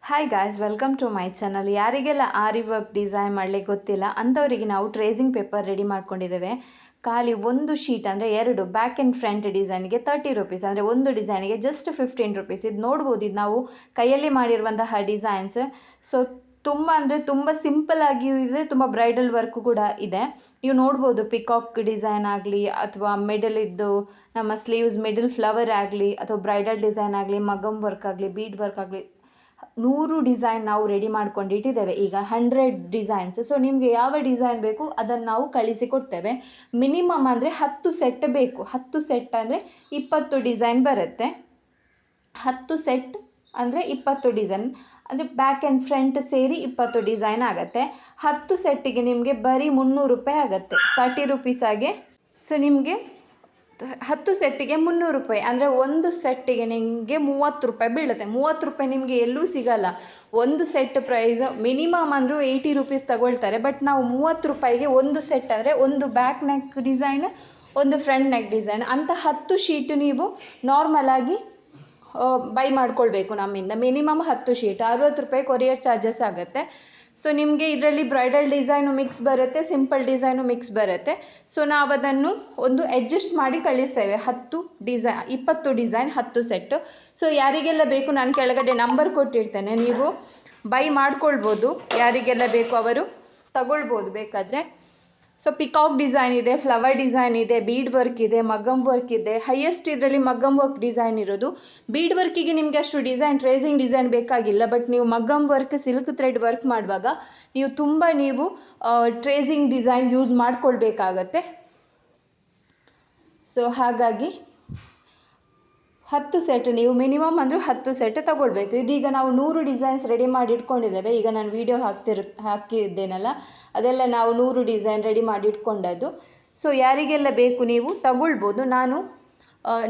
Hi guys, welcome to my channel. ಯಾರಿಗೆಲ್ಲ aari work design ಮಾಡಲಿಕ್ಕೆ ಗೊತ್ತಿಲ್ಲ ಅಂಥವರಿಗೆ ನಾವು ಟ್ರೇಸಿಂಗ್ ಪೇಪರ್ ರೆಡಿ ಮಾಡ್ಕೊಂಡಿದ್ದೇವೆ. ಖಾಲಿ ಒಂದು ಶೀಟ್ ಅಂದರೆ 2 ಬ್ಯಾಕ್ ಆ್ಯಂಡ್ ಫ್ರಂಟ್ ಡಿಸೈನ್ಗೆ 30 ರುಪೀಸ್, ಅಂದರೆ ಒಂದು ಡಿಸೈನಿಗೆ ಜಸ್ಟ್ 15 ರುಪೀಸ್. ಇದು ನೋಡ್ಬೋದು, ಇದು ನಾವು ಕೈಯಲ್ಲಿ ಮಾಡಿರುವಂತಹ ಡಿಸೈನ್ಸ್. ಸೊ ತುಂಬ ಅಂದರೆ ತುಂಬ ಸಿಂಪಲ್ ಆಗಿಯೂ ಇದೆ, ತುಂಬ ಬ್ರೈಡಲ್ ವರ್ಕ್ ಕೂಡ ಇದೆ. ನೀವು ನೋಡ್ಬೋದು, ಪಿಕಾಕ್ ಡಿಸೈನ್ ಆಗಲಿ ಅಥವಾ ಮಿಡಲಿದ್ದು ನಮ್ಮ ಸ್ಲೀವ್ಸ್ ಮಿಡಲ್ ಫ್ಲವರ್ ಆಗಲಿ ಅಥವಾ ಬ್ರೈಡಲ್ ಡಿಸೈನ್ ಆಗಲಿ, ಮಗಮ್ ವರ್ಕ್ ಆಗಲಿ, ಬೀಡ್ ವರ್ಕ್ ಆಗಲಿ, 100 ಡಿಸೈನ್ ನಾವು ರೆಡಿ ಮಾಡ್ಕೊಂಡು ಇಟ್ಟಿದ್ದೇವೆ. ಈಗ 100 ಡಿಸೈನ್ಸ್. ಸೊ ನಿಮಗೆ ಯಾವ ಡಿಸೈನ್ ಬೇಕು ಅದನ್ನು ನಾವು ಕಳಿಸಿಕೊಡ್ತೇವೆ. ಮಿನಿಮಮ್ ಅಂದರೆ 10 ಸೆಟ್ ಬೇಕು. 10 ಸೆಟ್ ಅಂದರೆ 20 ಡಿಸೈನ್ ಬರುತ್ತೆ. 10 ಸೆಟ್ ಅಂದರೆ 20 ಡಿಸೈನ್, ಅಂದರೆ ಬ್ಯಾಕ್ ಆ್ಯಂಡ್ ಫ್ರಂಟ್ ಸೇರಿ 20 ಡಿಸೈನ್ ಆಗುತ್ತೆ. 10 ಸೆಟ್ಟಿಗೆ ನಿಮಗೆ ಬರೀ 300 ರೂಪಾಯಿ ಆಗುತ್ತೆ, 30 ರುಪೀಸಾಗೆ. ಸೊ ನಿಮಗೆ 10 ಸೆಟ್ಟಿಗೆ 300 ರೂಪಾಯಿ, ಅಂದರೆ ಒಂದು ಸೆಟ್ಟಿಗೆ ನಿಮಗೆ 30 ರೂಪಾಯಿ ಬೀಳುತ್ತೆ. 30 ರೂಪಾಯಿ ನಿಮಗೆ ಎಲ್ಲೂ ಸಿಗಲ್ಲ. ಒಂದು ಸೆಟ್ ಪ್ರೈಸ್ ಮಿನಿಮಮ್ ಅಂದರೂ 80 ರುಪೀಸ್ ತಗೊಳ್ತಾರೆ. ಬಟ್ ನಾವು 30 ರೂಪಾಯಿಗೆ ಒಂದು ಸೆಟ್, ಅಂದರೆ ಒಂದು ಬ್ಯಾಕ್ ನೆಕ್ ಡಿಸೈನ್, ಒಂದು ಫ್ರಂಟ್ ನೆಕ್ ಡಿಸೈನ್ ಅಂತ 10 ಶೀಟ್ ನೀವು ನಾರ್ಮಲಾಗಿ ಬೈ ಮಾಡ್ಕೊಳ್ಬೇಕು ನಮ್ಮಿಂದ. ಮಿನಿಮಮ್ 10 ಶೀಟ್ 60 ರೂಪಾಯಿ ಕೊರಿಯರ್ ಚಾರ್ಜಸ್ ಆಗುತ್ತೆ. ಸೊ ನಿಮಗೆ ಇದರಲ್ಲಿ ಬ್ರೈಡಲ್ ಡಿಸೈನು ಮಿಕ್ಸ್ ಬರುತ್ತೆ, ಸಿಂಪಲ್ ಡಿಸೈನು ಮಿಕ್ಸ್ ಬರುತ್ತೆ. ಸೊ ನಾವು ಅದನ್ನು ಒಂದು ಅಡ್ಜಸ್ಟ್ ಮಾಡಿ ಕಳಿಸ್ತೇವೆ. 20 ಡಿಸೈನ್ 10 ಸೆಟ್ಟು. ಸೊ ಯಾರಿಗೆಲ್ಲ ಬೇಕು ನಾನು ಕೆಳಗಡೆ ನಂಬರ್ ಕೊಟ್ಟಿರ್ತೇನೆ, ನೀವು ಬೈ ಮಾಡ್ಕೊಳ್ಬೋದು. ಯಾರಿಗೆಲ್ಲ ಬೇಕು ಅವರು ತಗೊಳ್ಬೋದು ಬೇಕಾದರೆ. ಸೊ ಪಿಕಾಕ್ ಡಿಸೈನ್ ಇದೆ, ಫ್ಲವರ್ ಡಿಸೈನ್ ಇದೆ, ಬೀಡ್ ವರ್ಕ್ ಇದೆ, ಮಗಮ್ ವರ್ಕ್ ಇದೆ. ಹೈಯೆಸ್ಟ್ ಇದರಲ್ಲಿ ಮಗಮ್ ವರ್ಕ್ ಡಿಸೈನ್ ಇರೋದು. ಬೀಡ್ ವರ್ಕಿಗೆ ನಿಮಗೆ ಅಷ್ಟು ಡಿಸೈನ್, ಟ್ರೇಸಿಂಗ್ ಡಿಸೈನ್ ಬೇಕಾಗಿಲ್ಲ. ಬಟ್ ನೀವು Magam work, silk thread work ಮಾಡುವಾಗ ನೀವು ಟ್ರೇಸಿಂಗ್ ಡಿಸೈನ್ ಯೂಸ್ ಮಾಡ್ಕೊಳ್ಬೇಕಾಗತ್ತೆ. ಸೊ ಹಾಗಾಗಿ 10 ಸೆಟ್ ನೀವು ಮಿನಿಮಮ್ ಅಂದರೆ 10 ಸೆಟ್ ತಗೊಳ್ಬೇಕು. ಇದೀಗ ನಾವು 100 ಡಿಸೈನ್ಸ್ ರೆಡಿ ಮಾಡಿ ಇಟ್ಕೊಂಡಿದ್ದೇವೆ. ಈಗ ನಾನು ವೀಡಿಯೋ ಹಾಕಿದ್ದೇನಲ್ಲ, ಅದೆಲ್ಲ ನಾವು 100 ಡಿಸೈನ್ ರೆಡಿ ಮಾಡಿ ಇಟ್ಕೊಂಡದ್ದು. ಸೊ ಯಾರಿಗೆಲ್ಲ ಬೇಕು ನೀವು ತಗೊಳ್ಬೋದು. ನಾನು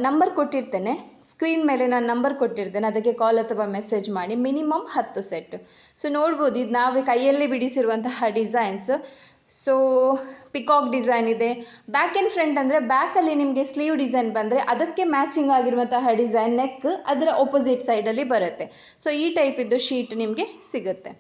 ನಂಬರ್ ಕೊಟ್ಟಿರ್ತೇನೆ, ಸ್ಕ್ರೀನ್ ಮೇಲೆ ನಾನು ನಂಬರ್ ಕೊಟ್ಟಿರ್ತೇನೆ, ಅದಕ್ಕೆ ಕಾಲ್ ಅಥವಾ ಮೆಸೇಜ್ ಮಾಡಿ. Minimum 10 set. ಸೊ ನೋಡ್ಬೋದು, ಇದು ನಾವೇ ಕೈಯಲ್ಲೇ ಬಿಡಿಸಿರುವಂತಹ ಡಿಸೈನ್ಸ್. ಸೊ ಪಿಕಾಕ್ ಡಿಸೈನ್ ಇದೆ. ಬ್ಯಾಕ್ ಆ್ಯಂಡ್ ಫ್ರಂಟ್ ಅಂದರೆ ಬ್ಯಾಕಲ್ಲಿ ನಿಮಗೆ ಸ್ಲೀವ್ ಡಿಸೈನ್ ಬಂದರೆ ಅದಕ್ಕೆ ಮ್ಯಾಚಿಂಗ್ ಆಗಿರುವಂತಹ ಡಿಸೈನ್ ನೆಕ್ ಅದರ ಆಪೋಸಿಟ್ ಸೈಡಲ್ಲಿ ಬರುತ್ತೆ. ಸೊ ಈ ಟೈಪ್ ಇದ್ದು ಶೀಟ್ ನಿಮಗೆ ಸಿಗುತ್ತೆ.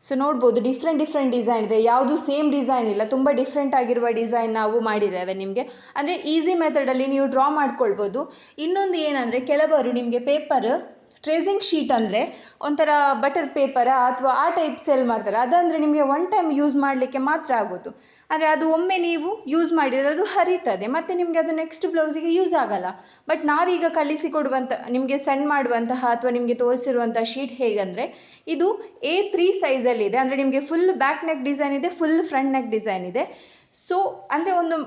ಸೊ ನೋಡ್ಬೋದು, ಡಿಫ್ರೆಂಟ್ ಡಿಸೈನ್ ಇದೆ, ಯಾವುದು ಸೇಮ್ ಡಿಸೈನ್ ಇಲ್ಲ. ತುಂಬ ಡಿಫ್ರೆಂಟ್ ಆಗಿರುವ ಡಿಸೈನ್ ನಾವು ಮಾಡಿದ್ದೇವೆ ನಿಮಗೆ. ಅಂದರೆ ಈಸಿ ಮೆಥಡಲ್ಲಿ ನೀವು ಡ್ರಾ ಮಾಡ್ಕೊಳ್ಬೋದು. ಇನ್ನೊಂದು ಏನಂದರೆ, ಕೆಲವರು ನಿಮಗೆ ಪೇಪರ್ ಟ್ರೇಸಿಂಗ್ ಶೀಟ್ ಅಂದರೆ ಒಂಥರ ಬಟರ್ ಪೇಪರ ಅಥವಾ ಆ ಟೈಪ್ ಸೆಲ್ ಮಾಡ್ತಾರೆ. ಅದಂದರೆ ನಿಮಗೆ ಒನ್ ಟೈಮ್ ಯೂಸ್ ಮಾಡಲಿಕ್ಕೆ ಮಾತ್ರ ಆಗೋದು. ಅಂದರೆ ಅದು ಒಮ್ಮೆ ನೀವು ಯೂಸ್ ಮಾಡಿದರೆ ಅದು ಹರಿತದೆ, ಮತ್ತು ನಿಮಗೆ ಅದು ನೆಕ್ಸ್ಟ್ ಬ್ಲೌಸಿಗೆ ಯೂಸ್ ಆಗಲ್ಲ. ಬಟ್ ನಾವೀಗ ಕಲಿಸಿಕೊಡುವಂಥ, ನಿಮಗೆ ಸೆಂಡ್ ಮಾಡುವಂತಹ ಅಥವಾ ನಿಮಗೆ ತೋರಿಸಿರುವಂಥ ಶೀಟ್ ಹೇಗಂದರೆ, ಇದು A3 ಸೈಜಲ್ಲಿದೆ. ಅಂದರೆ ನಿಮಗೆ ಫುಲ್ ಬ್ಯಾಕ್ ನೆಕ್ ಡಿಸೈನ್ ಇದೆ, ಫುಲ್ ಫ್ರಂಟ್ ನೆಕ್ ಡಿಸೈನ್ ಇದೆ. ಸೊ ಅಂದರೆ ಒಂದು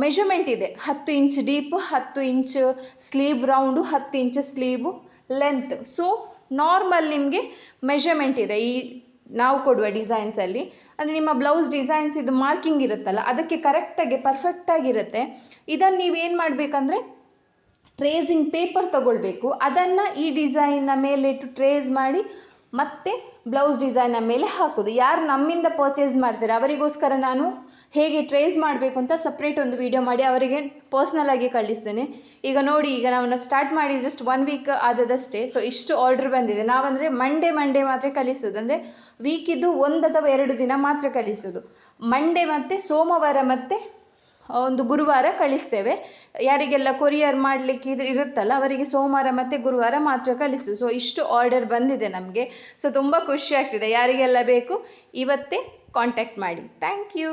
ಮೆಷರ್ಮೆಂಟ್ ಇದೆ, 10 inch deep, 10 inch sleeve round, 10 inch sleeve length. So normal ನಿಮಗೆ ಮೆಷರ್ಮೆಂಟ್ ಇದೆ ಈ ನಾವು ಕೊಡುವ ಡಿಸೈನ್ಸಲ್ಲಿ. ಅಂದರೆ ನಿಮ್ಮ ಬ್ಲೌಸ್ ಡಿಸೈನ್ಸ್ ಇದು ಮಾರ್ಕಿಂಗ್ ಇರುತ್ತಲ್ಲ, ಅದಕ್ಕೆ ಕರೆಕ್ಟಾಗಿ ಪರ್ಫೆಕ್ಟಾಗಿರುತ್ತೆ. ಇದನ್ನು ನೀವೇನು ಮಾಡಬೇಕಂದ್ರೆ, ಟ್ರೇಸಿಂಗ್ ಪೇಪರ್ ತಗೊಳ್ಬೇಕು. ಅದನ್ನು ಈ ಡಿಸೈನ್ನ ಮೇಲೆ ಇಟ್ಟು ಟ್ರೇಸ್ ಮಾಡಿ ಮತ್ತೆ ಬ್ಲೌಸ್ ಡಿಸೈನ್ನ ಮೇಲೆ ಹಾಕೋದು. ಯಾರು ನಮ್ಮಿಂದ ಪರ್ಚೇಸ್ ಮಾಡ್ತಾರೆ ಅವರಿಗೋಸ್ಕರ ನಾನು ಹೇಗೆ ಟ್ರೇಸ್ ಮಾಡಬೇಕು ಅಂತ ಸಪ್ರೇಟ್ ಒಂದು ವಿಡಿಯೋ ಮಾಡಿ ಅವರಿಗೆ ಪರ್ಸ್ನಲಾಗಿ ಕಳಿಸ್ತೇನೆ. ಈಗ ನೋಡಿ, ಈಗ ನಾವು ಸ್ಟಾರ್ಟ್ ಮಾಡಿ ಜಸ್ಟ್ 1 ವೀಕ್ ಆದದಷ್ಟೇ. ಸೊ ಇಷ್ಟು ಆರ್ಡ್ರ್ ಬಂದಿದೆ. ನಾವಂದರೆ ಮಂಡೇ ಮಾತ್ರ ಕಳಿಸೋದು, ಅಂದರೆ ವೀಕಿದ್ದು 1 ಅಥವಾ 2 ದಿನ ಮಾತ್ರ ಕಳಿಸೋದು. ಮಂಡೇ ಮತ್ತು ಸೋಮವಾರ ಮತ್ತು ಒಂದು ಗುರುವಾರ ಕಳಿಸ್ತೇವೆ. ಯಾರಿಗೆಲ್ಲ ಕೊರಿಯರ್ ಮಾಡಲಿಕ್ಕೆ ಇರುತ್ತಲ್ಲ ಅವರಿಗೆ ಸೋಮವಾರ ಮತ್ತು ಗುರುವಾರ ಮಾತ್ರ ಕಳಿಸು. ಸೊ ಇಷ್ಟು ಆರ್ಡರ್ ಬಂದಿದೆ ನಮಗೆ. ಸೊ ತುಂಬ ಖುಷಿ ಆಗ್ತಿದೆ. ಯಾರಿಗೆಲ್ಲ ಬೇಕು ಇವತ್ತೇ ಕಾಂಟ್ಯಾಕ್ಟ್ ಮಾಡಿ. Thank you.